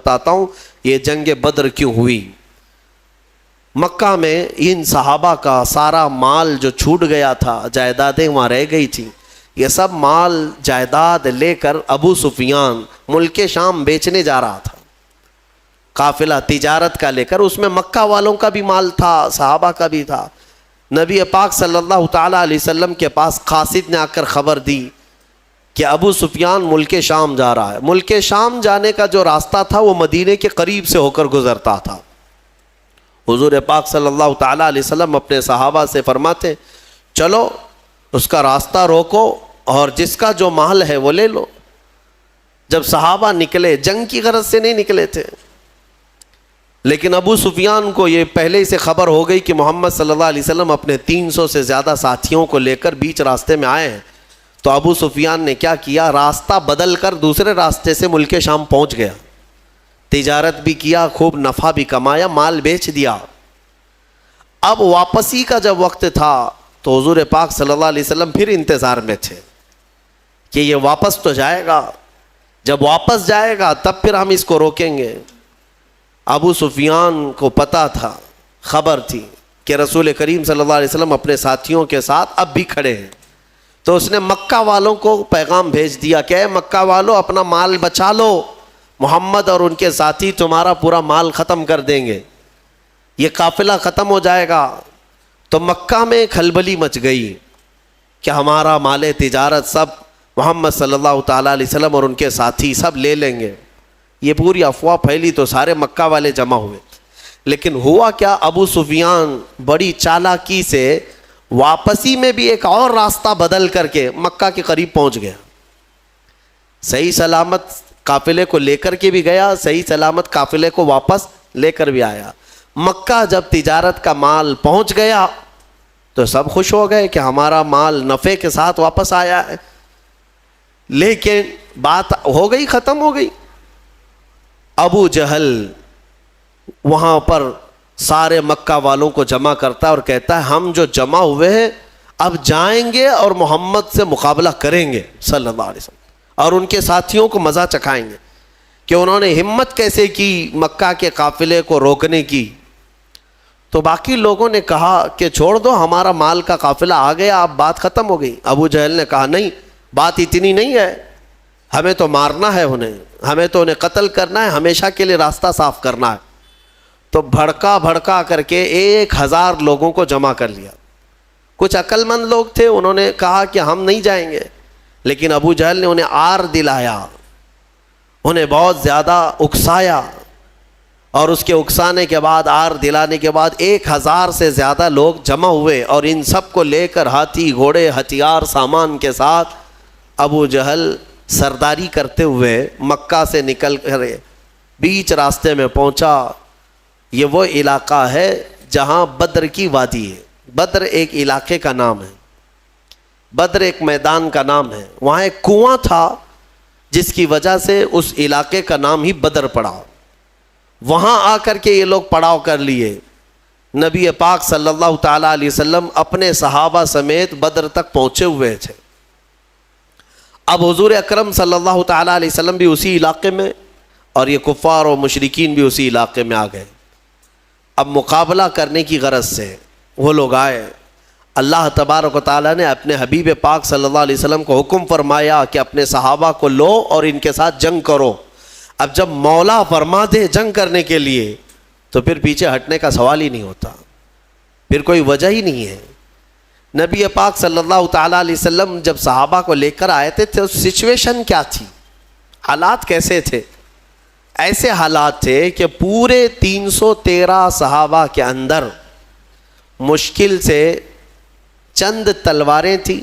بتاتا ہوں یہ جنگ بدر کیوں ہوئی۔ مکہ میں ان صحابہ کا سارا مال جو چھوٹ گیا تھا، جائیدادیں وہاں رہ گئی تھیں، یہ سب مال جائیداد لے کر ابو سفیان ملک شام بیچنے جا رہا تھا، قافلہ تجارت کا لے کر۔ اس میں مکہ والوں کا بھی مال تھا، صحابہ کا بھی تھا۔ نبی پاک صلی اللہ تعالیٰ علیہ وسلم کے پاس قاصد نے آ کر خبر دی کہ ابو سفیان ملک شام جا رہا ہے۔ ملک شام جانے کا جو راستہ تھا وہ مدینے کے قریب سے ہو کر گزرتا تھا۔ حضور پاک صلی اللہ تعالیٰ علیہ وسلم اپنے صحابہ سے فرماتے چلو اس کا راستہ روکو اور جس کا جو مال ہے وہ لے لو۔ جب صحابہ نکلے، جنگ کی غرض سے نہیں نکلے تھے، لیکن ابو سفیان کو یہ پہلے ہی سے خبر ہو گئی کہ محمد صلی اللہ علیہ وسلم اپنے 300 سے زیادہ ساتھیوں کو لے کر بیچ راستے میں آئے ہیں۔ تو ابو سفیان نے کیا کیا، راستہ بدل کر دوسرے راستے سے ملک شام پہنچ گیا، تجارت بھی کیا، خوب نفع بھی کمایا، مال بیچ دیا۔ اب واپسی کا جب وقت تھا تو حضور پاک صلی اللہ علیہ وسلم پھر انتظار میں تھے کہ یہ واپس تو جائے گا، جب واپس جائے گا تب پھر ہم اس کو روکیں گے۔ ابو سفیان کو پتا تھا، خبر تھی کہ رسول کریم صلی اللہ علیہ وسلم اپنے ساتھیوں کے ساتھ اب بھی کھڑے ہیں، تو اس نے مکہ والوں کو پیغام بھیج دیا کہ اے مکہ والوں اپنا مال بچا لو، محمد اور ان کے ساتھی تمہارا پورا مال ختم کر دیں گے، یہ قافلہ ختم ہو جائے گا۔ تو مکہ میں کھلبلی مچ گئی کہ ہمارا مال تجارت سب محمد صلی اللہ تعالیٰ علیہ وسلم اور ان کے ساتھی سب لے لیں گے۔ یہ پوری افواہ پھیلی تو سارے مکہ والے جمع ہوئے، لیکن ہوا کیا، ابو سفیان بڑی چالاکی سے واپسی میں بھی ایک اور راستہ بدل کر کے مکہ کے قریب پہنچ گیا۔ صحیح سلامت قافلے کو لے کر کے بھی گیا، صحیح سلامت قافلے کو واپس لے کر بھی آیا۔ مکہ جب تجارت کا مال پہنچ گیا تو سب خوش ہو گئے کہ ہمارا مال نفع کے ساتھ واپس آیا ہے، لیکن بات ہو گئی، ختم ہو گئی۔ ابو جہل وہاں پر سارے مکہ والوں کو جمع کرتا ہے اور کہتا ہے ہم جو جمع ہوئے ہیں اب جائیں گے اور محمد سے مقابلہ کریں گے صلی اللہ علیہ وسلم، اور ان کے ساتھیوں کو مزہ چکھائیں گے کہ انہوں نے ہمت کیسے کی مکہ کے قافلے کو روکنے کی۔ تو باقی لوگوں نے کہا کہ چھوڑ دو، ہمارا مال کا قافلہ آ گیا، اب بات ختم ہو گئی۔ ابو جہل نے کہا نہیں، بات اتنی نہیں ہے، ہمیں تو مارنا ہے انہیں، ہمیں تو انہیں قتل کرنا ہے، ہمیشہ کے لیے راستہ صاف کرنا ہے۔ تو بھڑکا کر کے 1000 لوگوں کو جمع کر لیا۔ کچھ عقل مند لوگ تھے، انہوں نے کہا کہ ہم نہیں جائیں گے، لیکن ابو جہل نے انہیں آر دلایا، انہیں بہت زیادہ اکسایا، اور اس کے اکسانے کے بعد، آر دلانے کے بعد 1000 سے زیادہ لوگ جمع ہوئے، اور ان سب کو لے کر ہاتھی گھوڑے ہتھیار سامان کے ساتھ ابو جہل سرداری کرتے ہوئے مکہ سے نکل کر بیچ راستے میں پہنچا۔ یہ وہ علاقہ ہے جہاں بدر کی وادی ہے۔ بدر ایک علاقے کا نام ہے، بدر ایک میدان کا نام ہے۔ وہاں ایک کنواں تھا جس کی وجہ سے اس علاقے کا نام ہی بدر پڑا۔ وہاں آ کر کے یہ لوگ پڑاؤ کر لیے۔ نبی پاک صلی اللہ تعالیٰ علیہ وسلم اپنے صحابہ سمیت بدر تک پہنچے ہوئے تھے۔ اب حضور اکرم صلی اللہ تعالیٰ علیہ وسلم بھی اسی علاقے میں، اور یہ کفار و مشرکین بھی اسی علاقے میں آ گئے۔ اب مقابلہ کرنے کی غرض سے وہ لوگ آئے۔ اللہ تبارک و تعالیٰ نے اپنے حبیب پاک صلی اللہ علیہ وسلم کو حکم فرمایا کہ اپنے صحابہ کو لو اور ان کے ساتھ جنگ کرو۔ اب جب مولا فرما دے جنگ کرنے کے لیے تو پھر پیچھے ہٹنے کا سوال ہی نہیں ہوتا، پھر کوئی وجہ ہی نہیں ہے۔ نبی پاک صلی اللہ تعالیٰ علیہ وسلم جب صحابہ کو لے کر آئے تھے تو سچویشن کیا تھی، حالات کیسے تھے؟ ایسے حالات تھے کہ پورے 313 صحابہ کے اندر مشکل سے چند تلواریں تھیں،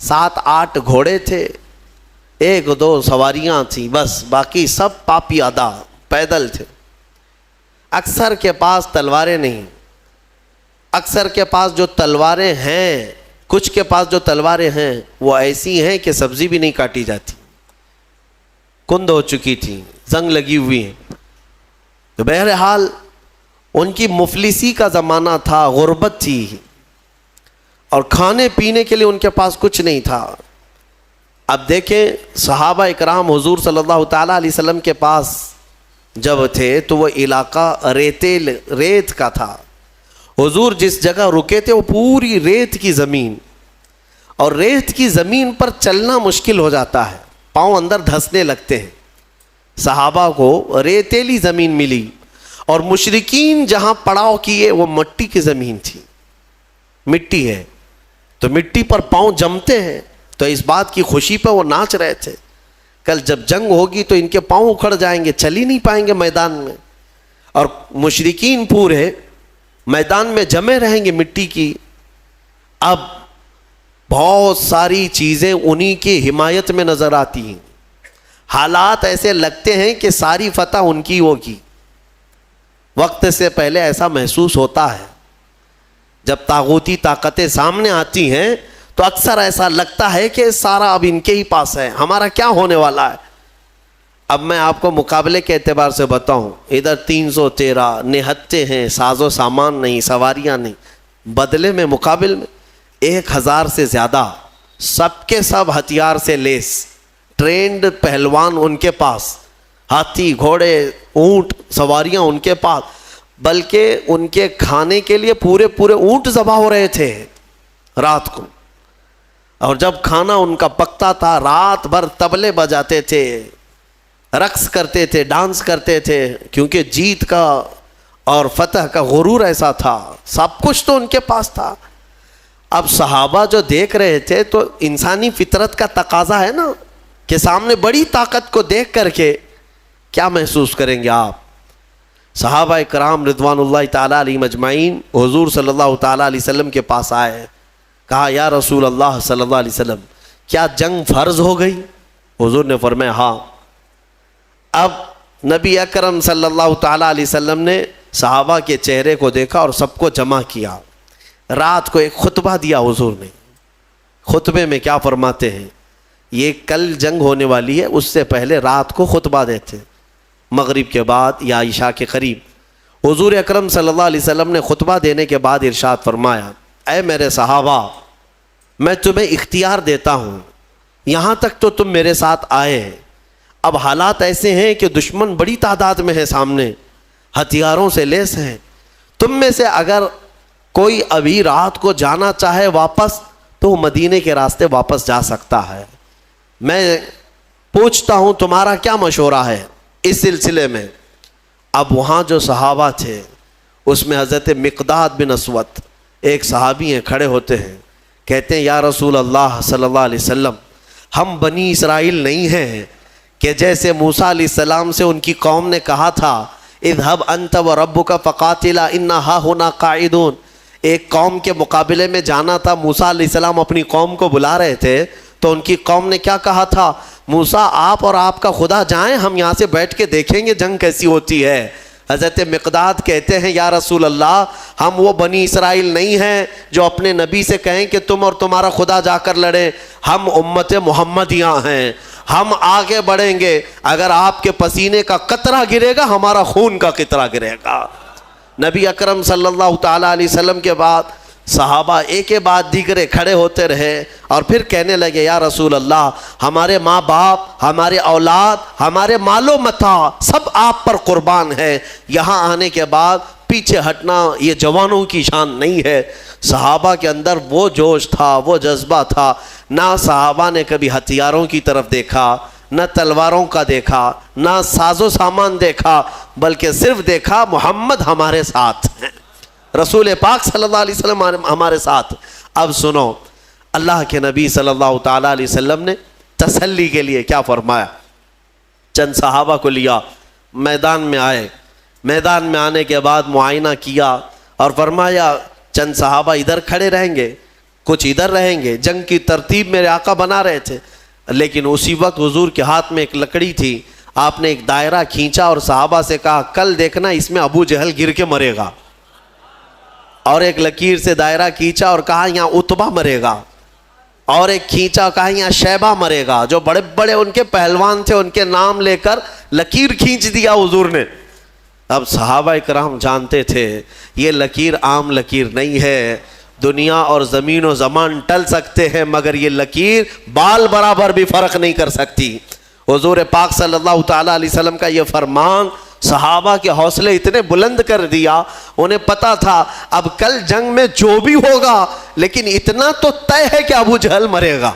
7-8 گھوڑے تھے، 1-2 سواریاں تھیں، بس باقی سب پاپی ادا پیدل تھے۔ اکثر کے پاس تلواریں نہیں، اکثر کے پاس جو تلواریں ہیں، کچھ کے پاس جو تلواریں ہیں وہ ایسی ہیں کہ سبزی بھی نہیں کاٹی جاتی، کند ہو چکی تھی، زنگ لگی ہوئی ہیں۔ تو بہرحال ان کی مفلسی کا زمانہ تھا، غربت تھی، اور کھانے پینے کے لیے ان کے پاس کچھ نہیں تھا۔ اب دیکھیں صحابہ اکرام حضور صلی اللہ تعالیٰ علیہ وسلم کے پاس جب تھے تو وہ علاقہ ریت کا تھا. حضور جس جگہ رکے تھے وہ پوری ریت کی زمین، اور ریت کی زمین پر چلنا مشکل ہو جاتا ہے، پاؤں اندر دھسنے لگتے ہیں. صحابہ کو ریتیلی زمین ملی، اور مشرکین جہاں پڑاؤ کیے وہ مٹی کی زمین تھی، مٹی ہے تو مٹی پر پاؤں جمتے ہیں، تو اس بات کی خوشی پہ وہ ناچ رہے تھے. کل جب جنگ ہوگی تو ان کے پاؤں اکھڑ جائیں گے، چل ہی نہیں پائیں گے میدان میں، اور مشرکین پورے میدان میں جمے رہیں گے مٹی کی. اب بہت ساری چیزیں انہی کی حمایت میں نظر آتی ہیں، حالات ایسے لگتے ہیں کہ ساری فتح ان کی ہوگی. وقت سے پہلے ایسا محسوس ہوتا ہے، جب طاغوتی طاقتیں سامنے آتی ہیں تو اکثر ایسا لگتا ہے کہ سارا اب ان کے ہی پاس ہے، ہمارا کیا ہونے والا ہے. اب میں آپ کو مقابلے کے اعتبار سے بتاؤں، ادھر 313 نہتے ہیں، ساز و سامان نہیں، سواریاں نہیں، بدلے میں مقابل میں 1000 سے زیادہ سب کے سب ہتھیار سے لیس، ٹرینڈ پہلوان ان کے پاس، ہاتھی گھوڑے اونٹ سواریاں ان کے پاس، بلکہ ان کے کھانے کے لیے پورے اونٹ ذبح ہو رہے تھے رات کو. اور جب کھانا ان کا پکتا تھا رات بھر طبلے بجاتے تھے، رقص کرتے تھے، ڈانس کرتے تھے، کیونکہ جیت کا اور فتح کا غرور ایسا تھا، سب کچھ تو ان کے پاس تھا. اب صحابہ جو دیکھ رہے تھے تو انسانی فطرت کا تقاضا ہے نا کہ سامنے بڑی طاقت کو دیکھ کر کے کیا محسوس کریں گے آپ. صحابہ کرام رضوان اللہ تعالیٰ علیہم اجمعین حضور صلی اللہ تعالیٰ علیہ وسلم کے پاس آئے، کہا یا رسول اللہ صلی اللہ علیہ وسلم کیا جنگ فرض ہو گئی؟ حضور نے فرمایا ہاں. اب نبی اکرم صلی اللہ تعالیٰ علیہ وسلم نے صحابہ کے چہرے کو دیکھا اور سب کو جمع کیا. رات کو ایک خطبہ دیا حضور نے. خطبے میں کیا فرماتے ہیں؟ یہ کل جنگ ہونے والی ہے، اس سے پہلے رات کو خطبہ دیتے، مغرب کے بعد یا عشاء کے قریب. حضور اکرم صلی اللہ علیہ وسلم نے خطبہ دینے کے بعد ارشاد فرمایا، اے میرے صحابہ میں تمہیں اختیار دیتا ہوں، یہاں تک تو تم میرے ساتھ آئے، اب حالات ایسے ہیں کہ دشمن بڑی تعداد میں ہے سامنے، ہتھیاروں سے لیس ہیں، تم میں سے اگر کوئی ابھی رات کو جانا چاہے واپس تو وہ مدینے کے راستے واپس جا سکتا ہے. میں پوچھتا ہوں تمہارا کیا مشورہ ہے اس سلسلے میں؟ اب وہاں جو صحابہ تھے اس میں حضرت مقداد بن اسود ایک صحابی ہیں، کھڑے ہوتے ہیں، کہتے ہیں یا رسول اللہ صلی اللہ علیہ وسلم ہم بنی اسرائیل نہیں ہیں کہ جیسے موسیٰ علیہ السلام سے ان کی قوم نے کہا تھا اذهب انت وربک فقاتلا انا ہاہنا قاعدون. ایک قوم کے مقابلے میں جانا تھا، موسیٰ علیہ السلام اپنی قوم کو بلا رہے تھے تو ان کی قوم نے کیا کہا تھا؟ موسیٰ آپ اور آپ کا خدا جائیں، ہم یہاں سے بیٹھ کے دیکھیں گے جنگ کیسی ہوتی ہے. حضرت مقداد کہتے ہیں یا رسول اللہ ہم وہ بنی اسرائیل نہیں ہیں جو اپنے نبی سے کہیں کہ تم اور تمہارا خدا جا کر لڑیں، ہم امت محمدیہ ہیں، ہم آگے بڑھیں گے، اگر آپ کے پسینے کا قطرہ گرے گا ہمارا خون کا قطرہ گرے گا. نبی اکرم صلی اللہ تعالیٰ علیہ وسلم کے بعد صحابہ ایک کے بعد دیگرے کھڑے ہوتے رہے اور پھر کہنے لگے یا رسول اللہ ہمارے ماں باپ، ہمارے اولاد، ہمارے مال و متاع سب آپ پر قربان ہے، یہاں آنے کے بعد پیچھے ہٹنا یہ جوانوں کی شان نہیں ہے. صحابہ کے اندر وہ جوش تھا، وہ جذبہ تھا، نہ صحابہ نے کبھی ہتھیاروں کی طرف دیکھا، نہ تلواروں کا دیکھا، نہ ساز و سامان دیکھا، بلکہ صرف دیکھا محمد ہمارے ساتھ ہیں، رسول پاک صلی اللہ علیہ وسلم ہمارے ساتھ. اب سنو اللہ کے نبی صلی اللہ تعالیٰ علیہ وسلم نے تسلی کے لیے کیا فرمایا. چند صحابہ کو لیا، میدان میں آئے، میدان میں آنے کے بعد معائنہ کیا اور فرمایا چند صحابہ ادھر کھڑے رہیں گے، کچھ ادھر رہیں گے. جنگ کی ترتیب میرے آقا بنا رہے تھے، لیکن اسی وقت حضور کے ہاتھ میں ایک لکڑی تھی، آپ نے ایک دائرہ کھینچا اور صحابہ سے کہا کل دیکھنا اس میں ابو جہل گر کے مرے گا، اور ایک لکیر سے دائرہ کھینچا اور کہا یہاں عتبہ مرے گا، اور ایک کھینچا کہا یہاں شیبہ مرے گا. جو بڑے بڑے ان کے پہلوان تھے ان کے نام لے کر لکیر کھینچ دیا حضور نے. اب صحابہ کرام جانتے تھے یہ لکیر عام لکیر نہیں ہے، دنیا اور زمین و زمان ٹل سکتے ہیں مگر یہ لکیر بال برابر بھی فرق نہیں کر سکتی. حضور پاک صلی اللہ تعالیٰ علیہ وسلم کا یہ فرمان صحابہ کے حوصلے اتنے بلند کر دیا. انہیں پتا تھا اب کل جنگ میں جو بھی ہوگا لیکن اتنا تو طے ہے کہ ابو جہل مرے گا,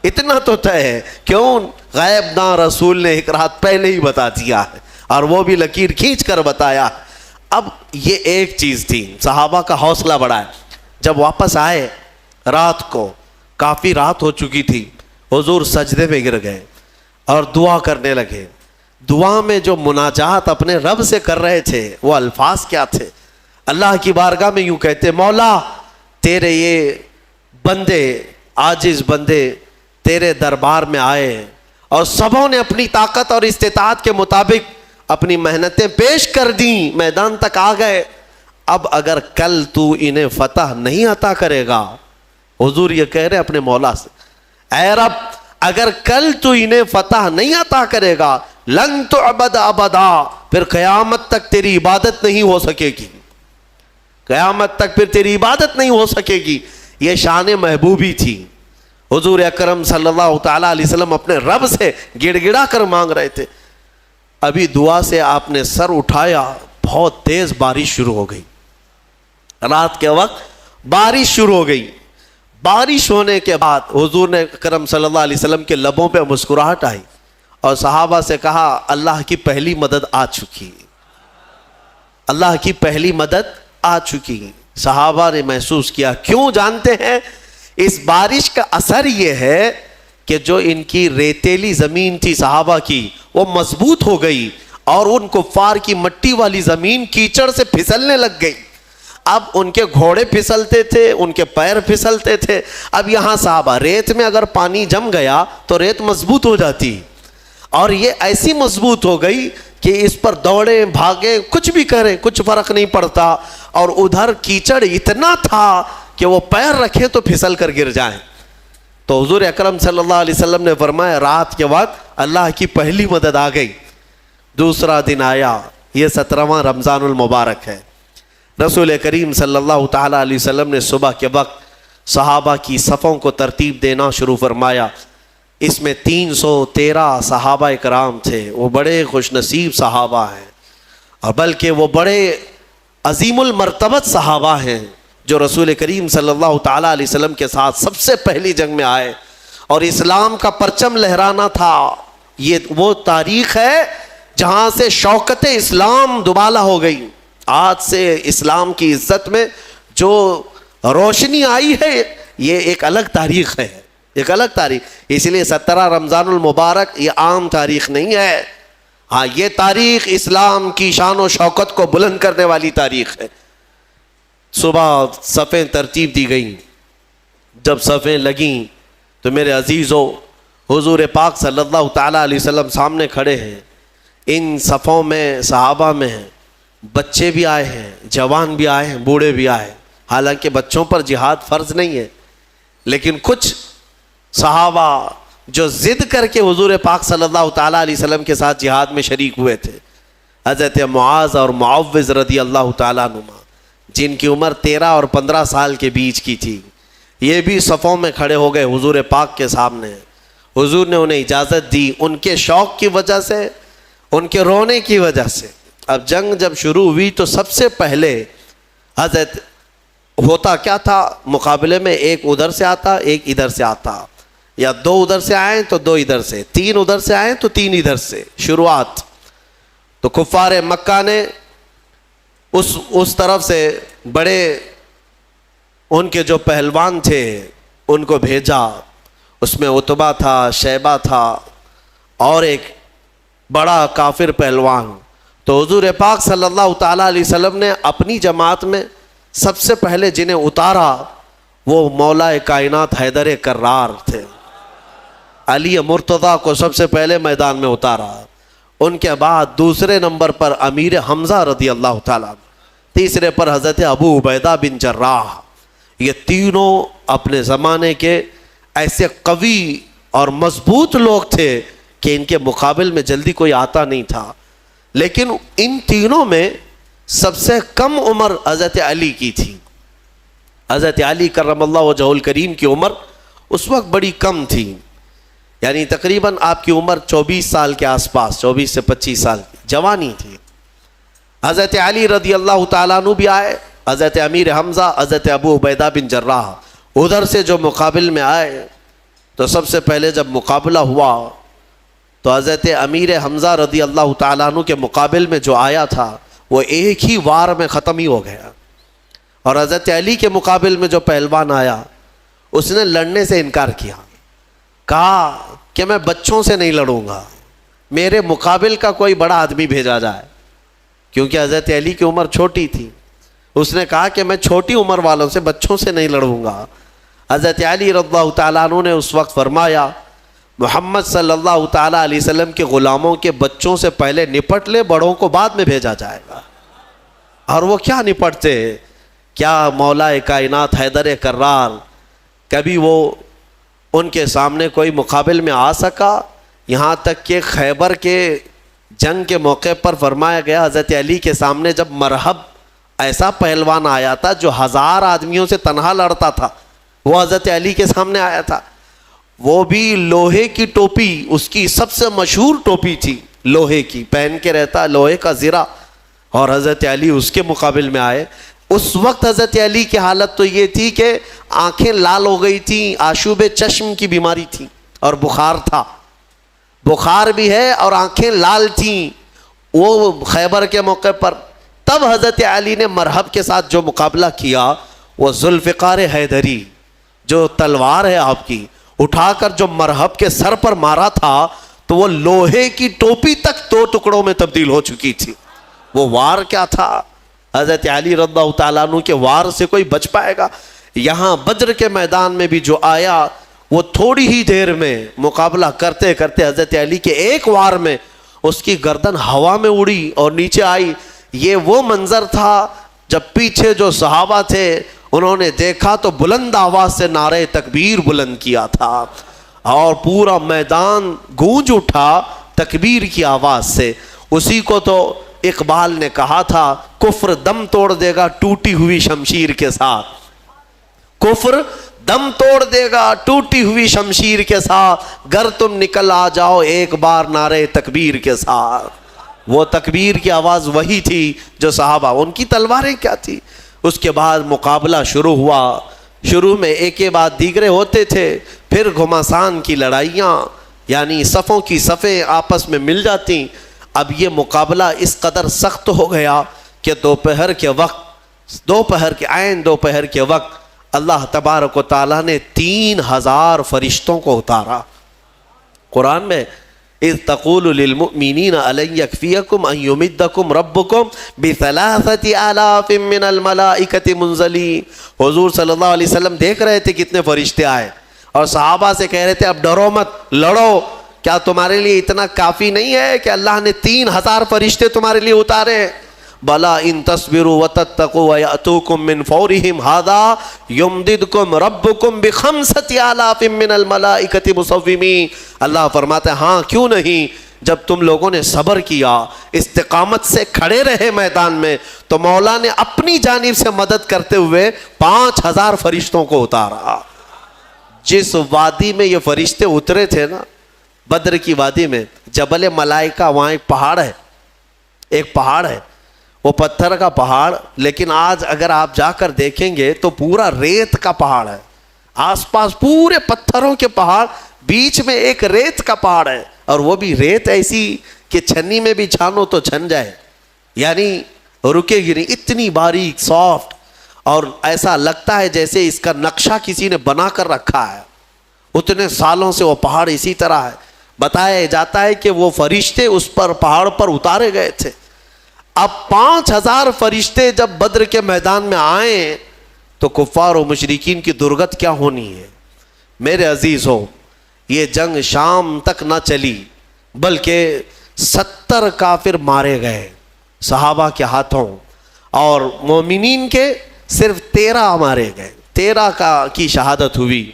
اتنا تو طے ہے. کیوں؟ غیب داں رسول نے ایک رات پہلے ہی بتا دیا ہے, اور وہ بھی لکیر کھینچ کر بتایا. اب یہ ایک چیز تھی, صحابہ کا حوصلہ بڑھا ہے. جب واپس آئے رات کو, کافی رات ہو چکی تھی, حضور سجدے میں گر گئے اور دعا کرنے لگے. دعا میں جو مناجات اپنے رب سے کر رہے تھے وہ الفاظ کیا تھے؟ اللہ کی بارگاہ میں یوں کہتے, مولا تیرے یہ بندے, عاجز بندے تیرے دربار میں آئے اور سبوں نے اپنی طاقت اور استطاعت کے مطابق اپنی محنتیں پیش کر دیں, میدان تک آ گئے. اب اگر کل تو انہیں فتح نہیں عطا کرے گا, حضور یہ کہہ رہے اپنے مولا سے, اے رب اگر کل تو انہیں فتح نہیں عطا کرے گا, لن تعبد ابدا, پھر قیامت تک تیری عبادت نہیں ہو سکے گی, قیامت تک پھر تیری عبادت نہیں ہو سکے گی. یہ شان محبوبی تھی. حضور اکرم صلی اللہ تعالیٰ علیہ وسلم اپنے رب سے گڑ گڑا کر مانگ رہے تھے. ابھی دعا سے آپ نے سر اٹھایا, بہت تیز بارش شروع ہو گئی. رات کے وقت بارش شروع ہو گئی. بارش ہونے کے بعد حضور نے اکرم صلی اللہ علیہ وسلم کے لبوں پہ مسکراہٹ آئی اور صحابہ سے کہا, اللہ کی پہلی مدد آ چکی, اللہ کی پہلی مدد آ چکی. صحابہ نے محسوس کیا. کیوں جانتے ہیں؟ اس بارش کا اثر یہ ہے کہ جو ان کی ریتیلی زمین تھی صحابہ کی, وہ مضبوط ہو گئی, اور ان کفار کی مٹی والی زمین کیچڑ سے پھسلنے لگ گئی. اب ان کے گھوڑے پھسلتے تھے, ان کے پیر پھسلتے تھے. اب یہاں صحابہ, ریت میں اگر پانی جم گیا تو ریت مضبوط ہو جاتی, اور یہ ایسی مضبوط ہو گئی کہ اس پر دوڑیں بھاگیں کچھ بھی کریں کچھ فرق نہیں پڑتا. اور ادھر کیچڑ اتنا تھا کہ وہ پیر رکھیں تو پھسل کر گر جائیں. تو حضور اکرم صلی اللہ علیہ وسلم نے فرمایا, رات کے وقت اللہ کی پہلی مدد آ گئی. دوسرا دن آیا, یہ 17واں رمضان المبارک ہے. رسول کریم صلی اللہ تعالیٰ علیہ وسلم نے صبح کے وقت صحابہ کی صفوں کو ترتیب دینا شروع فرمایا. اس میں 313 صحابہ کرام تھے. وہ بڑے خوش نصیب صحابہ ہیں, اور بلکہ وہ بڑے عظیم المرتبت صحابہ ہیں جو رسول کریم صلی اللہ تعالیٰ علیہ وسلم کے ساتھ سب سے پہلی جنگ میں آئے اور اسلام کا پرچم لہرانا تھا. یہ وہ تاریخ ہے جہاں سے شوکت اسلام دوبالا ہو گئی. آج سے اسلام کی عزت میں جو روشنی آئی ہے, یہ ایک الگ تاریخ ہے, ایک الگ تاریخ. اس لیے 17 رمضان المبارک یہ عام تاریخ نہیں ہے. ہاں, یہ تاریخ اسلام کی شان و شوکت کو بلند کرنے والی تاریخ ہے. صبح صفیں ترتیب دی گئیں. جب صفیں لگیں تو میرے عزیزو, حضور پاک صلی اللہ تعالیٰ علیہ وسلم سامنے کھڑے ہیں. ان صفوں میں صحابہ میں بچے بھی آئے ہیں, جوان بھی آئے ہیں, بوڑھے بھی آئے ہیں. حالانکہ بچوں پر جہاد فرض نہیں ہے, لیکن کچھ صحابہ جو ضد کر کے حضور پاک صلی اللہ تعالیٰ علیہ وسلم کے ساتھ جہاد میں شریک ہوئے تھے, حضرت معاذ اور معوذ رضی اللہ تعالیٰ عنہما, جن کی عمر 13 اور 15 سال کے بیچ کی تھی, یہ بھی صفوں میں کھڑے ہو گئے حضور پاک کے سامنے. حضور نے انہیں اجازت دی, ان کے شوق کی وجہ سے, ان کے رونے کی وجہ سے. اب جنگ جب شروع ہوئی تو سب سے پہلے حضرت ہوتا کیا تھا, مقابلے میں ایک ادھر سے آتا, ایک ادھر سے آتا, یا 2 ادھر سے آئیں تو 2 ادھر سے, 3 ادھر سے آئیں تو 3 ادھر سے. شروعات تو کفار مکہ نے اس طرف سے بڑے ان کے جو پہلوان تھے ان کو بھیجا. اس میں عتبہ تھا, شیبہ تھا, اور ایک بڑا کافر پہلوان. تو حضور پاک صلی اللہ تعالیٰ علیہ وسلم نے اپنی جماعت میں سب سے پہلے جنہیں اتارا وہ مولا کائنات حیدر کرار تھے. علی مرتضیٰ کو سب سے پہلے میدان میں اتارا. ان کے بعد دوسرے نمبر پر امیر حمزہ رضی اللہ تعالیٰ, تیسرے پر حضرت ابو عبیدہ بن جراح. یہ تینوں اپنے زمانے کے ایسے قوی اور مضبوط لوگ تھے کہ ان کے مقابل میں جلدی کوئی آتا نہیں تھا. لیکن ان تینوں میں سب سے کم عمر حضرت علی کی تھی. حضرت علی کرم اللہ وجہہ الکریم کی عمر اس وقت بڑی کم تھی. یعنی تقریباً آپ کی عمر 24 سال کے آس پاس، 24 سے 25 سال کی جوانی تھی. حضرت علی رضی اللہ تعالیٰ عنہ بھی آئے، حضرت امیر حمزہ، حضرت ابو عبیدہ بن جراح ادھر سے جو مقابل میں آئے. تو سب سے پہلے جب مقابلہ ہوا تو حضرت امیر حمزہ رضی اللہ تعالیٰ عنہ کے مقابل میں جو آیا تھا وہ ایک ہی وار میں ختم ہی ہو گیا. اور حضرت علی کے مقابل میں جو پہلوان آیا اس نے لڑنے سے انکار کیا، کہا کہ میں بچوں سے نہیں لڑوں گا، میرے مقابل کا کوئی بڑا آدمی بھیجا جائے. کیونکہ حضرت علی کی عمر چھوٹی تھی، اس نے کہا کہ میں چھوٹی عمر والوں سے، بچوں سے نہیں لڑوں گا. حضرت علی رضی اللہ تعالیٰ عنہ نے اس وقت فرمایا محمد صلی اللہ تعالیٰ علیہ وسلم کے غلاموں کے بچوں سے پہلے نپٹ لے، بڑوں کو بعد میں بھیجا جائے گا. اور وہ کیا نپٹتے، کیا مولا کائنات حیدر کرار کبھی وہ ان کے سامنے کوئی مقابل میں آ سکا؟ یہاں تک کہ خیبر کے جنگ کے موقع پر فرمایا گیا حضرت علی کے سامنے جب مرحب ایسا پہلوان آیا تھا جو 1000 آدمیوں سے تنہا لڑتا تھا، وہ حضرت علی کے سامنے آیا تھا. وہ بھی لوہے کی ٹوپی، اس کی سب سے مشہور ٹوپی تھی لوہے کی، پہن کے رہتا لوہے کا زرہ، اور حضرت علی اس کے مقابل میں آئے. اس وقت حضرت علی کی حالت تو یہ تھی کہ آنکھیں لال ہو گئی تھیں، آشوب چشم کی بیماری تھی اور بخار تھا، بخار بھی ہے اور آنکھیں لال تھیں وہ خیبر کے موقع پر. تب حضرت علی نے مرحب کے ساتھ جو مقابلہ کیا وہ ذوالفقار حیدری، جو تلوار ہے آپ کی، اٹھا کر جو مرحب کے سر پر مارا تھا تو وہ لوہے کی ٹوپی تک 2 ٹکڑوں میں تبدیل ہو چکی تھی. وہ وار کیا تھا؟ حضرت علی رضی اللہ تعالیٰ عنہ کے وار سے کوئی بچ پائے گا؟ یہاں بدر کے میدان میں بھی جو آیا وہ تھوڑی ہی دیر میں مقابلہ کرتے کرتے حضرت علی کے ایک وار میں اس کی گردن ہوا میں اڑی اور نیچے آئی. یہ وہ منظر تھا جب پیچھے جو صحابہ تھے انہوں نے دیکھا تو بلند آواز سے نعرہ تکبیر بلند کیا تھا اور پورا میدان گونج اٹھا تکبیر کی آواز سے. اسی کو تو اقبال نے کہا تھا کفر دم توڑ دے گا ٹوٹی ہوئی شمشیر کے ساتھ، کفر دم توڑ دے گا ٹوٹی ہوئی شمشیر کے ساتھ، گر تم نکل آ جاؤ ایک بار نعرہ تکبیر کے ساتھ. وہ تکبیر کی آواز وہی تھی جو صحابہ، ان کی تلواریں کیا تھی. اس کے بعد مقابلہ شروع ہوا. شروع میں ایک کے بعد دیگرے ہوتے تھے، پھر گھمسان کی لڑائیاں، یعنی صفوں کی صفیں آپس میں مل جاتی. اب یہ مقابلہ اس قدر سخت ہو گیا کہ دوپہر کے وقت اللہ تبارک و تعالیٰ نے 3000 فرشتوں کو اتارا. قرآن میں اذ تقول للمؤمنین الن یکفیکم ان یمدکم ربکم بثلاثۃ آلاف من الملائکۃ منزلین. حضور صلی اللہ علیہ وسلم دیکھ رہے تھے کتنے فرشتے آئے اور صحابہ سے کہہ رہے تھے اب ڈرو مت، لڑو. کیا تمہارے لیے اتنا کافی نہیں ہے کہ اللہ نے 3000 فرشتے تمہارے لیے اتارے؟ بلا ان تصبروا وتتقوا ويأتوكم من فورهم هذا يمددكم ربكم بخمسة آلاف من الملائكة مسومين. اللہ فرماتا ہے ہاں کیوں نہیں، جب تم لوگوں نے صبر کیا، استقامت سے کھڑے رہے میدان میں، تو مولا نے اپنی جانب سے مدد کرتے ہوئے 5000 فرشتوں کو اتارا. جس وادی میں یہ فرشتے اترے تھے نا، بدر کی وادی میں، جبل ملائکہ، وہاں ایک پہاڑ ہے، وہ پتھر کا پہاڑ، لیکن آج اگر آپ جا کر دیکھیں گے تو پورا ریت کا پہاڑ ہے. آس پاس پورے پتھروں کے پہاڑ، بیچ میں ایک ریت کا پہاڑ ہے، اور وہ بھی ریت ایسی کہ چھنی میں بھی چھانو تو چھن جائے، یعنی رکے گی نہیں، اتنی باریک سافٹ، اور ایسا لگتا ہے جیسے اس کا نقشہ کسی نے بنا کر رکھا ہے. اتنے سالوں سے وہ پہاڑ اسی طرح ہے. بتایا جاتا ہے کہ وہ فرشتے اس پر پہاڑ پر اتارے گئے تھے. اب 5000 فرشتے جب بدر کے میدان میں آئے تو کفار و مشرکین کی درگت کیا ہونی ہے. میرے عزیزو، یہ جنگ شام تک نہ چلی بلکہ 70 کافر مارے گئے صحابہ کے ہاتھوں، اور مومنین کے صرف 13 مارے گئے. 13 کی شہادت ہوئی.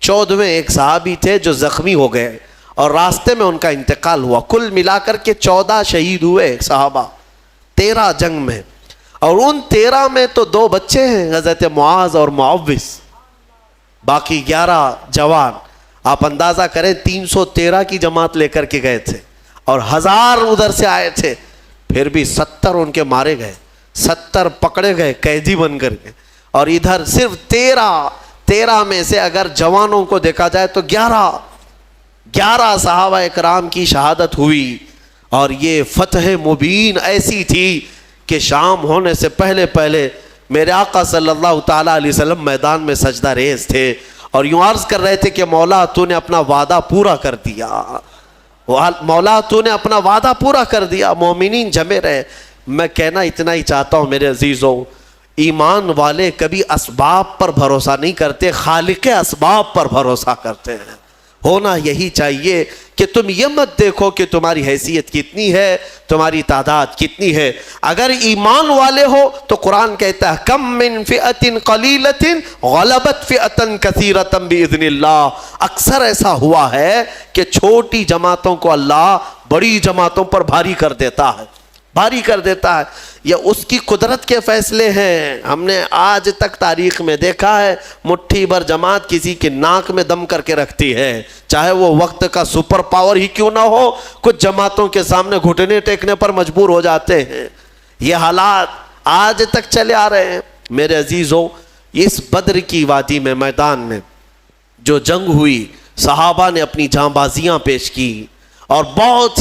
14ویں ایک صحابی تھے جو زخمی ہو گئے اور راستے میں ان کا انتقال ہوا. کل ملا کر کے 14 شہید ہوئے صحابہ 13 جنگ میں، اور ان 13 میں تو 2 بچے ہیں، حضرت معاذ اور معوذ، باقی 11 جوان. آپ اندازہ کریں 313 کی جماعت لے کر کے گئے تھے اور 1000 ادھر سے آئے تھے، پھر بھی 70 ان کے مارے گئے، 70 پکڑے گئے قیدی بن کر کے، اور ادھر صرف 13 میں سے اگر جوانوں کو دیکھا جائے تو 11 صحابہ اکرام کی شہادت ہوئی. اور یہ فتح مبین ایسی تھی کہ شام ہونے سے پہلے میرے آقا صلی اللہ تعالیٰ علیہ وسلم میدان میں سجدہ ریز تھے اور یوں عرض کر رہے تھے کہ مولا تو نے اپنا وعدہ پورا کر دیا، مولا تو نے اپنا وعدہ پورا کر دیا. مومنین جمے رہے. میں کہنا اتنا ہی چاہتا ہوں میرے عزیزوں، ایمان والے کبھی اسباب پر بھروسہ نہیں کرتے، خالق اسباب پر بھروسہ کرتے ہیں. ہونا یہی چاہیے کہ تم یہ مت دیکھو کہ تمہاری حیثیت کتنی ہے، تمہاری تعداد کتنی ہے. اگر ایمان والے ہو تو قرآن کہتا ہے کم من فئۃ قلیلۃ غلبت فئۃ کثیرۃ باذن اللہ. اکثر ایسا ہوا ہے کہ چھوٹی جماعتوں کو اللہ بڑی جماعتوں پر بھاری کر دیتا ہے، بھاری کر دیتا ہے. یہ اس کی قدرت کے فیصلے ہیں. ہم نے آج تک تاریخ میں دیکھا ہے مٹھی بھر جماعت کسی کے ناک میں دم کر کے رکھتی ہے، چاہے وہ وقت کا سپر پاور ہی کیوں نہ ہو. کچھ جماعتوں کے سامنے گھٹنے ٹیکنے پر مجبور ہو جاتے ہیں. یہ حالات آج تک چلے آ رہے ہیں. میرے عزیزوں، اس بدر کی وادی میں میدان میں جو جنگ ہوئی، صحابہ نے اپنی جاں بازیاں پیش کی اور بہت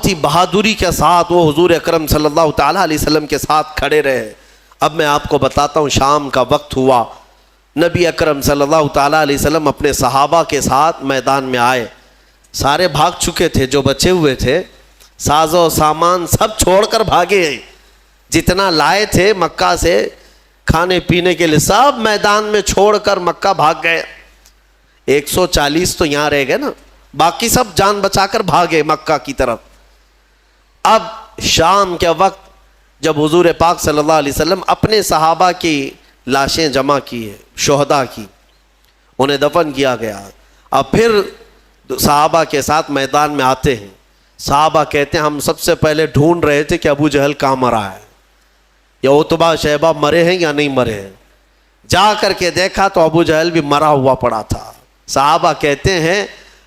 ہی بہادری کے ساتھ وہ حضور اکرم صلی اللہ تعالیٰ علیہ وسلم کے ساتھ کھڑے رہے. اب میں آپ کو بتاتا ہوں، شام کا وقت ہوا، نبی اکرم صلی اللہ تعالیٰ علیہ وسلم اپنے صحابہ کے ساتھ میدان میں آئے. سارے بھاگ چکے تھے، جو بچے ہوئے تھے ساز و سامان سب چھوڑ کر بھاگے. جتنا لائے تھے مکہ سے کھانے پینے کے لیے سب میدان میں چھوڑ کر مکہ بھاگ گئے. 140 تو یہاں رہ گئے نا، باقی سب جان بچا کر بھاگے مکہ کی طرف. اب شام کے وقت جب حضور پاک صلی اللہ علیہ وسلم اپنے صحابہ کی لاشیں جمع کی ہے، شہداء کی، انہیں دفن کیا گیا. اب پھر صحابہ کے ساتھ میدان میں آتے ہیں. صحابہ کہتے ہیں ہم سب سے پہلے ڈھونڈ رہے تھے کہ ابو جہل کہاں مرا ہے، یا عتبہ شیبہ مرے ہیں یا نہیں مرے ہیں. جا کر کے دیکھا تو ابو جہل بھی مرا ہوا پڑا تھا. صحابہ کہتے ہیں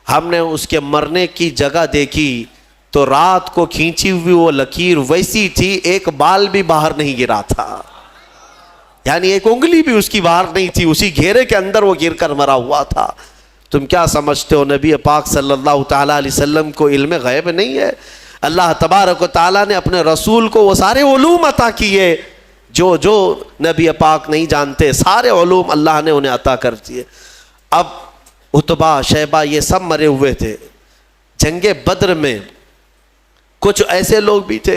ہم نے اس کے مرنے کی جگہ دیکھی تو رات کو کھینچی ہوئی وہ لکیر ویسی تھی، ایک بال بھی باہر نہیں گرا تھا، یعنی ایک انگلی بھی اس کی باہر نہیں تھی، اسی گھیرے کے اندر وہ گر کر مرا ہوا تھا. تم کیا سمجھتے ہو نبی پاک صلی اللہ تعالیٰ علیہ وسلم کو علم غیب نہیں ہے؟ اللہ تبارک و تعالیٰ نے اپنے رسول کو وہ سارے علوم عطا کیے جو نبی پاک نہیں جانتے، سارے علوم اللہ نے انہیں عطا کر دیے. اب عتبہ شیبہ یہ سب مرے ہوئے تھے. جنگ بدر میں کچھ ایسے لوگ بھی تھے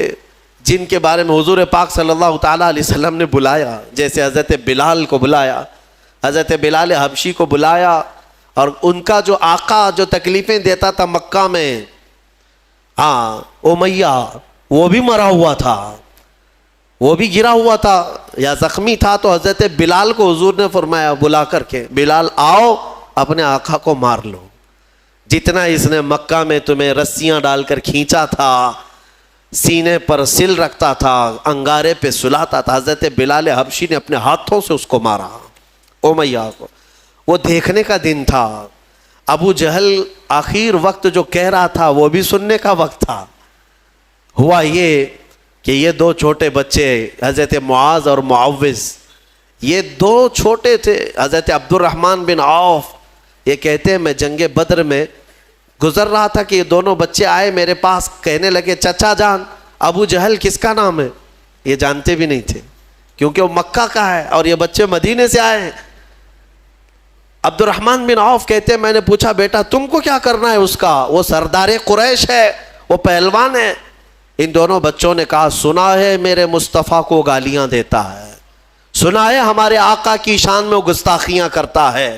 جن کے بارے میں حضور پاک صلی اللہ تعالیٰ علیہ وسلم نے بلایا، جیسے حضرت بلال کو بلایا، حضرت بلال حبشی کو بلایا. اور ان کا جو آقا جو تکلیفیں دیتا تھا مکہ میں، امیہ، وہ بھی مرا ہوا تھا، وہ بھی گرا ہوا تھا یا زخمی تھا. تو حضرت بلال کو حضور نے فرمایا بلا کر کے، بلال آؤ اپنے آقا کو مار لو. جتنا اس نے مکہ میں تمہیں رسیاں ڈال کر کھینچا تھا، سینے پر سل رکھتا تھا، انگارے پہ سلاتا تھا، حضرت بلال حبشی نے اپنے ہاتھوں سے اس کو مارا، امیہ کو. وہ دیکھنے کا دن تھا. ابو جہل آخر وقت جو کہہ رہا تھا وہ بھی سننے کا وقت تھا. ہوا یہ کہ یہ دو چھوٹے بچے حضرت معاذ اور معوذ، یہ دو چھوٹے تھے. حضرت عبد الرحمن بن عوف یہ کہتے ہیں میں جنگ بدر میں گزر رہا تھا کہ یہ دونوں بچے آئے میرے پاس، کہنے لگے چچا جان ابو جہل کس کا نام ہے؟ یہ جانتے بھی نہیں تھے کیونکہ وہ مکہ کا ہے اور یہ بچے مدینے سے آئے ہیں. عبد الرحمن بن عوف کہتے ہیں میں نے پوچھا بیٹا تم کو کیا کرنا ہے اس کا؟ وہ سردار قریش ہے، وہ پہلوان ہے. ان دونوں بچوں نے کہا سنا ہے میرے مصطفیٰ کو گالیاں دیتا ہے، سنا ہے ہمارے آقا کی شان میں وہ گستاخیاں کرتا ہے.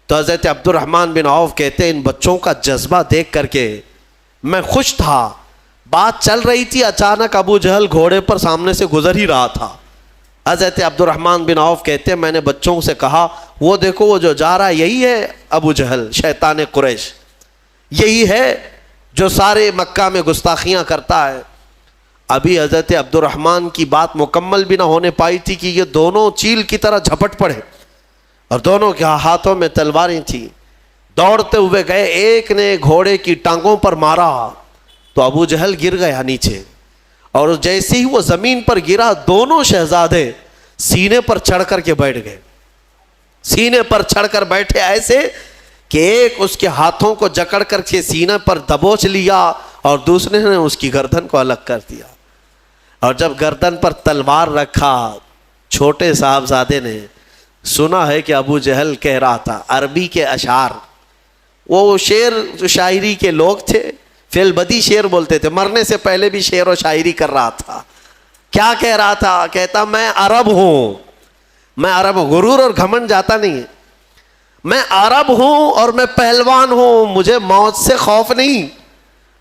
تو حضرت عبد الرحمن بن عوف کہتے ہیں ان بچوں کا جذبہ دیکھ کر کے میں خوش تھا. بات چل رہی تھی، اچانک ابو جہل گھوڑے پر سامنے سے گزر ہی رہا تھا. حضرت عبد الرحمن بن عوف کہتے ہیں میں نے بچوں سے کہا وہ دیکھو وہ جو جا رہا ہے یہی ہے ابو جہل شیطان قریش، یہی ہے جو سارے مکہ میں گستاخیاں کرتا ہے. ابھی حضرت عبد الرحمن کی بات مکمل بھی نہ ہونے پائی تھی کہ یہ دونوں چیل کی طرح جھپٹ پڑے. اور دونوں کے ہاتھوں میں تلواریں تھیں. دوڑتے ہوئے گئے, ایک نے گھوڑے کی ٹانگوں پر مارا تو ابو جہل گر گیا نیچے, اور جیسے ہی وہ زمین پر گرا دونوں شہزادے سینے پر چڑھ کر کے بیٹھ گئے. سینے پر چڑھ کر بیٹھے ایسے کہ ایک اس کے ہاتھوں کو جکڑ کر کے سینے پر دبوچ لیا اور دوسرے نے اس کی گردن کو الگ کر دیا. اور جب گردن پر تلوار رکھا, چھوٹے صاحبزادے نے سنا ہے کہ ابو جہل کہہ رہا تھا عربی کے اشعار, وہ شعر جو شاعری کے لوگ تھے فی البدی شعر بولتے تھے, مرنے سے پہلے بھی شعر و شاعری کر رہا تھا. کیا کہہ رہا تھا؟ کہتا میں عرب ہوں, میں عرب ہوں. غرور اور گھمنڈ جاتا نہیں ہے. میں عرب ہوں اور میں پہلوان ہوں, مجھے موت سے خوف نہیں,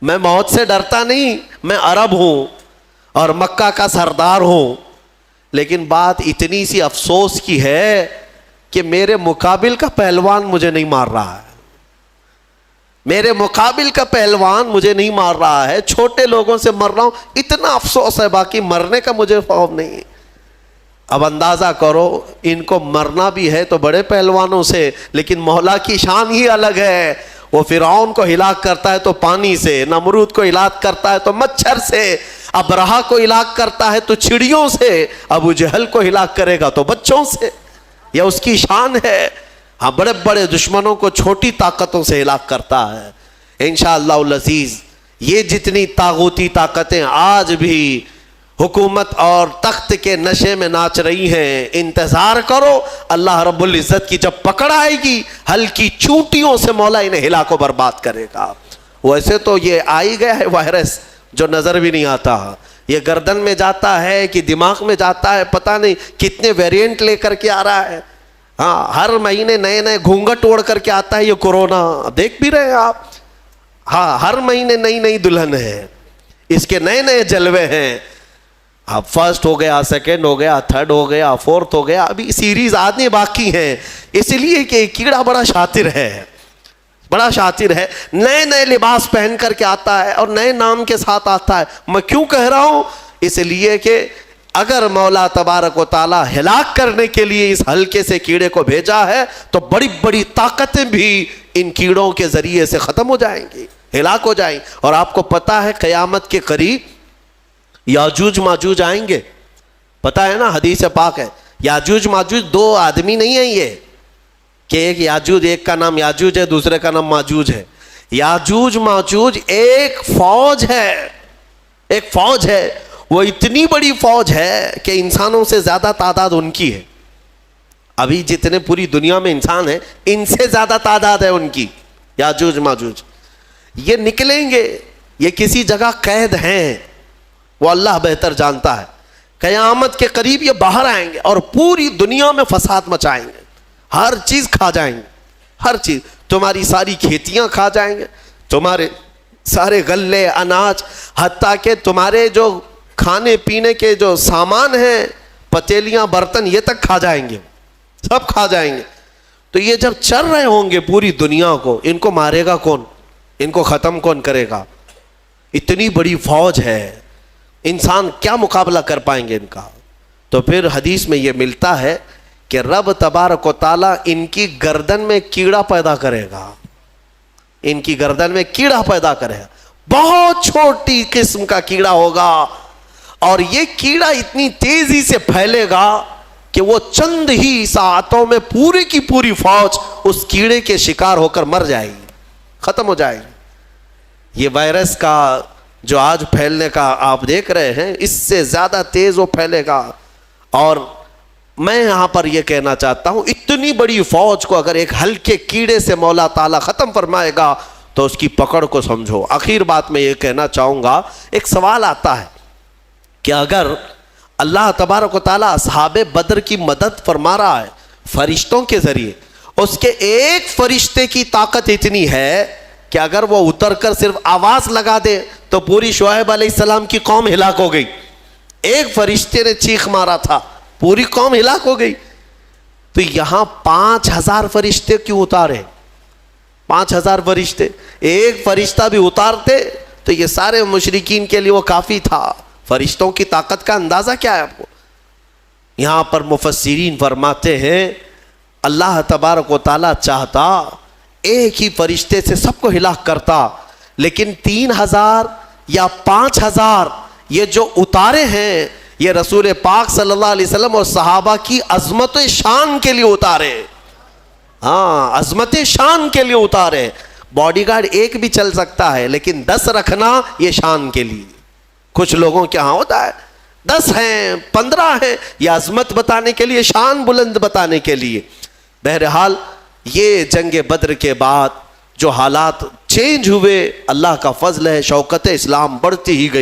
میں موت سے ڈرتا نہیں, میں عرب ہوں اور مکہ کا سردار ہوں. لیکن بات اتنی سی افسوس کی ہے کہ میرے مقابل کا پہلوان مجھے نہیں مار رہا ہے, میرے مقابل کا پہلوان مجھے نہیں مار رہا ہے, چھوٹے لوگوں سے مر رہا ہوں, اتنا افسوس ہے, باقی مرنے کا مجھے خوف نہیں. اب اندازہ کرو, ان کو مرنا بھی ہے تو بڑے پہلوانوں سے, لیکن مولا کی شان ہی الگ ہے. وہ فرعون کو ہلاک کرتا ہے تو پانی سے, نمرود کو ہلاک کرتا ہے تو مچھر سے, ابرہا کو ہلاک کرتا ہے تو چڑیوں سے, ابو جہل کو ہلاک کرے گا تو بچوں سے. یہ اس کی شان ہے. ہاں, بڑے بڑے دشمنوں کو چھوٹی طاقتوں سے ہلاک کرتا ہے. انشاءاللہ العزیز یہ جتنی طاغوتی طاقتیں آج بھی حکومت اور تخت کے نشے میں ناچ رہی ہیں, انتظار کرو اللہ رب العزت کی جب پکڑ آئے گی, ہلکی چونٹیوں سے مولا انہیں ہلا کو برباد کرے گا. ویسے تو یہ آ ہی گیا ہے وائرس جو نظر بھی نہیں آتا, یہ گردن میں جاتا ہے کہ دماغ میں جاتا ہے, پتہ نہیں کتنے ویریئنٹ لے کر کے آ رہا ہے. ہاں, ہر مہینے نئے نئے گھونگھٹ اوڑھ کر کے آتا ہے یہ کورونا, دیکھ بھی رہے ہیں آپ. ہاں, ہر مہینے نئی نئی دلہن ہے, اس کے نئے نئے جلوے ہیں. اب فرسٹ ہو گیا, سیکنڈ ہو گیا, تھرڈ ہو گیا, فورتھ ہو گیا, ابھی سیریز آنے باقی ہیں. اس لیے کہ کیڑا بڑا شاطر ہے, بڑا شاطر ہے, نئے نئے لباس پہن کر کے آتا ہے اور نئے نام کے ساتھ آتا ہے. میں کیوں کہہ رہا ہوں؟ اس لیے کہ اگر مولا تبارک و تعالی ہلاک کرنے کے لیے اس ہلکے سے کیڑے کو بھیجا ہے تو بڑی بڑی طاقتیں بھی ان کیڑوں کے ذریعے سے ختم ہو جائیں گی, ہلاک ہو جائیں. اور آپ کو پتا ہے قیامت کے قریب یاجوج ماجوج آئیں گے, پتا ہے نا, حدیث پاک ہے. یاجوج ماجوج دو آدمی نہیں ہیں یہ کہ ایک یاجوج, ایک کا نام یاجوج ہے دوسرے کا نام ماجوج ہے. یاجوج ماجوج ایک فوج ہے, ایک فوج ہے. وہ اتنی بڑی فوج ہے کہ انسانوں سے زیادہ تعداد ان کی ہے. ابھی جتنے پوری دنیا میں انسان ہیں ان سے زیادہ تعداد ہے ان کی. یاجوج ماجوج یہ نکلیں گے, یہ کسی جگہ قید ہیں, وہ اللہ بہتر جانتا ہے. قیامت کے قریب یہ باہر آئیں گے اور پوری دنیا میں فساد مچائیں گے, ہر چیز کھا جائیں گے, ہر چیز. تمہاری ساری کھیتیاں کھا جائیں گے, تمہارے سارے غلے اناج, حتیٰ کہ تمہارے جو کھانے پینے کے جو سامان ہیں, پتیلیاں برتن, یہ تک کھا جائیں گے, سب کھا جائیں گے. تو یہ جب چل رہے ہوں گے پوری دنیا کو, ان کو مارے گا کون, ان کو ختم کون کرے گا؟ اتنی بڑی فوج ہے, انسان کیا مقابلہ کر پائیں گے ان کا؟ تو پھر حدیث میں یہ ملتا ہے کہ رب تبارک و تعالی ان کی گردن میں کیڑا پیدا کرے گا, ان کی گردن میں کیڑا پیدا کرے گا, بہت چھوٹی قسم کا کیڑا ہوگا, اور یہ کیڑا اتنی تیزی سے پھیلے گا کہ وہ چند ہی ساعتوں میں پوری کی پوری فوج اس کیڑے کے شکار ہو کر مر جائے گی, ختم ہو جائے گی. یہ وائرس کا جو آج پھیلنے کا آپ دیکھ رہے ہیں, اس سے زیادہ تیز وہ پھیلے گا. اور میں یہاں پر یہ کہنا چاہتا ہوں, اتنی بڑی فوج کو اگر ایک ہلکے کیڑے سے مولا تعالیٰ ختم فرمائے گا تو اس کی پکڑ کو سمجھو. آخر بات میں یہ کہنا چاہوں گا, ایک سوال آتا ہے کہ اگر اللہ تبارک و تعالیٰ اصحاب بدر کی مدد فرما رہا ہے فرشتوں کے ذریعے, اس کے ایک فرشتے کی طاقت اتنی ہے کہ اگر وہ اتر کر صرف آواز لگا دے تو پوری شعیب علیہ السلام کی قوم ہلاک ہو گئی. ایک فرشتے نے چیخ مارا تھا, پوری قوم ہلاک ہو گئی. تو یہاں 5000 فرشتے کیوں اتارے؟ 5000 فرشتے, ایک فرشتہ بھی اتارتے تو یہ سارے مشرکین کے لیے وہ کافی تھا. فرشتوں کی طاقت کا اندازہ کیا ہے آپ کو؟ یہاں پر مفسرین فرماتے ہیں اللہ تبارک و تعالیٰ چاہتا ایک ہی فرشتے سے سب کو ہلاک کرتا، لیکن 3000 یا 5000 یہ جو اتارے ہیں یہ رسول پاک صلی اللہ علیہ وسلم اور صحابہ کی عظمت شان کے لیے اتارے. ہاں، عظمت شان کے لیے اتارے. باڈی گارڈ ایک بھی چل سکتا ہے لیکن 10 رکھنا یہ شان کے لیے. کچھ لوگوں کے ہاں ہوتا ہے 10 ہیں 15 ہیں، یہ عظمت بتانے کے لیے، شان بلند بتانے کے لیے. بہرحال یہ جنگ بدر کے بعد جو حالات چینج ہوئے، اللہ کا فضل ہے، شوکت اسلام بڑھتی ہی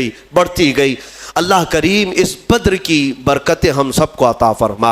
گئی. اللہ کریم اس بدر کی برکتیں ہم سب کو عطا فرما.